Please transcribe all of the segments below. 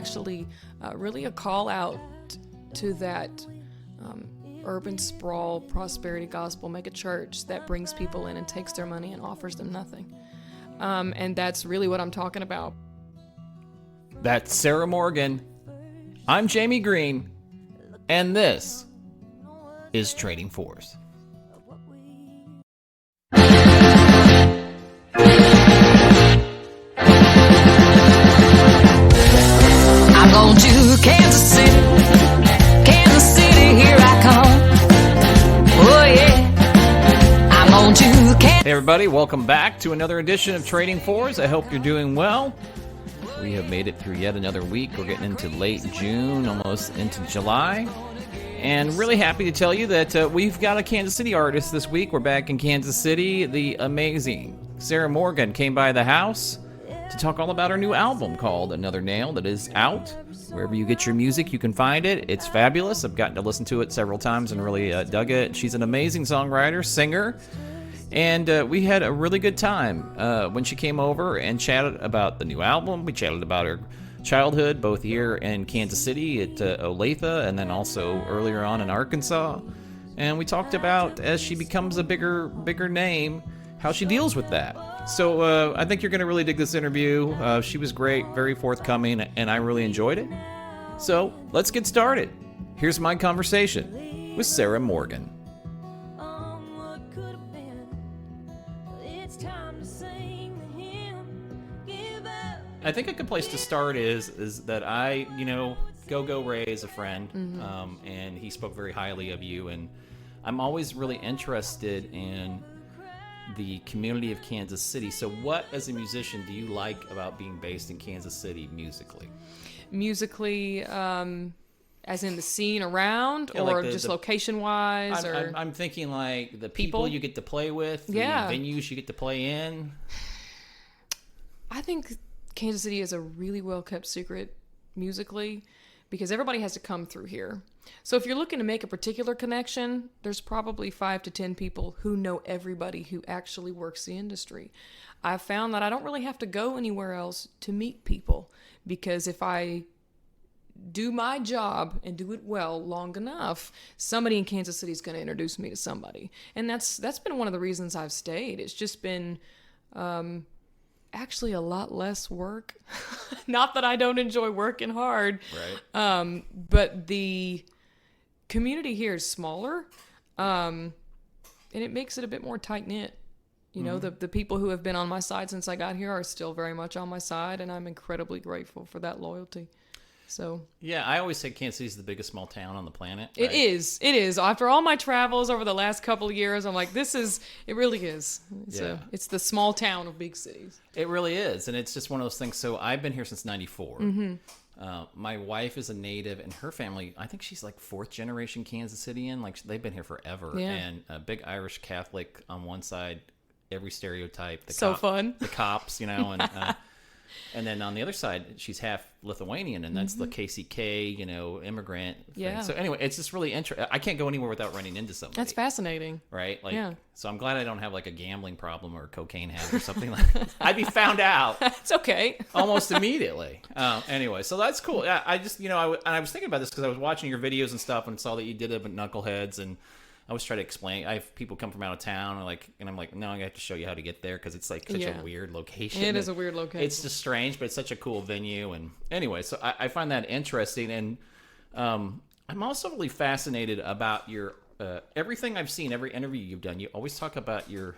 actually really a call out to that urban sprawl, prosperity gospel mega church that brings people in and takes their money and offers them nothing. And that's really what I'm talking about. That's Sara Morgan. I'm Jamie Green, and this is Trading Fours. I'm going to Kansas City, here I come. Oh yeah, I'm on to Kansas. Hey everybody, welcome back to another edition of Trading Fours. I hope you're doing well. We have made it through yet another week. We're getting into late June, almost into July. And really happy to tell you that we've got a Kansas City artist this week. We're back in Kansas City. The amazing Sara Morgan came by the house to talk all about her new album called Another Nail that is out. Wherever you get your music, you can find it. It's fabulous. I've gotten to listen to it several times and really dug it. She's an amazing songwriter, singer, and we had a really good time when she came over and chatted about the new album. We chatted about her childhood, both here in Kansas City at Olathe and then also earlier on in Arkansas. And we talked about, as she becomes a bigger name, how she deals with that. So I think you're going to really dig this interview. She was great, very forthcoming, and I really enjoyed it. So let's get started. Here's my conversation with Sara Morgan. I think a good place to start is that I, Go Ray is a friend, and he spoke very highly of you, and I'm always really interested in the community of Kansas City. So what, as a musician, do you like about being based in Kansas City musically? Musically, as in the scene around, Yeah, or like just location-wise? I'm thinking like the people you get to play with, the venues you get to play in. I think Kansas City is a really well-kept secret musically because everybody has to come through here. So if you're looking to make a particular connection, there's probably 5 to 10 people who know everybody who actually works the industry. I've found that I don't really have to go anywhere else to meet people, because if I do my job and do it well long enough, somebody in Kansas City is going to introduce me to somebody. And that's been one of the reasons I've stayed. It's just been actually a lot less work. Not that I don't enjoy working hard. Right. But the community here is smaller, and it makes it a bit more tight-knit. The people who have been on my side since I got here are still very much on my side, and I'm incredibly grateful for that loyalty. So yeah, I always say Kansas City is the biggest small town on the planet. It Right? is. After all my travels over the last couple of years, I'm like, it really is. It's the small town of big cities. It really is, and it's just one of those things. So I've been here since '94. My wife is a native, and her family, I think she's like 4th generation Kansas Cityan. Like, they've been here forever. Yeah. And a big Irish Catholic on one side, every stereotype. Fun. The cops, and then on the other side, she's half Lithuanian, and that's the KCK, immigrant thing. Yeah. So anyway, it's just really interesting. I can't go anywhere without running into somebody. That's fascinating. Right? Yeah. So I'm glad I don't have like a gambling problem or a cocaine habit or something like that. I'd be found out. It's okay. Almost immediately. Anyway, so that's cool. Yeah, I just, I was thinking about this because I was watching your videos and stuff and saw that you did it with Knuckleheads, and I always try to explain. I have people come from out of town, and I'm like, no, I have to show you how to get there because it's like such a weird location. It is a weird location. It's just strange, but it's such a cool venue. And anyway, so I find that interesting, and I'm also really fascinated about your everything I've seen, every interview you've done. You always talk about your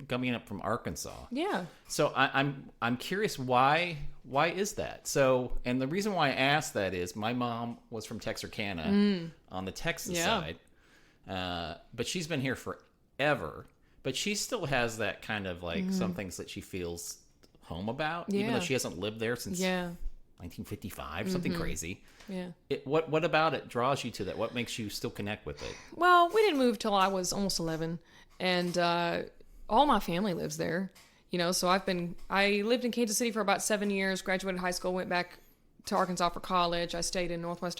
coming up from Arkansas. Yeah. So I'm curious why is that? So, and the reason why I asked that is my mom was from Texarkana on the Texas side. But she's been here forever, but she still has that kind of like some things that she feels home about, even though she hasn't lived there since 1955, something crazy. Yeah. What about it draws you to that? What makes you still connect with it? Well, we didn't move till I was almost 11, and all my family lives there. So I lived in Kansas City for about 7 years, graduated high school, went back to Arkansas for college. I stayed in Northwest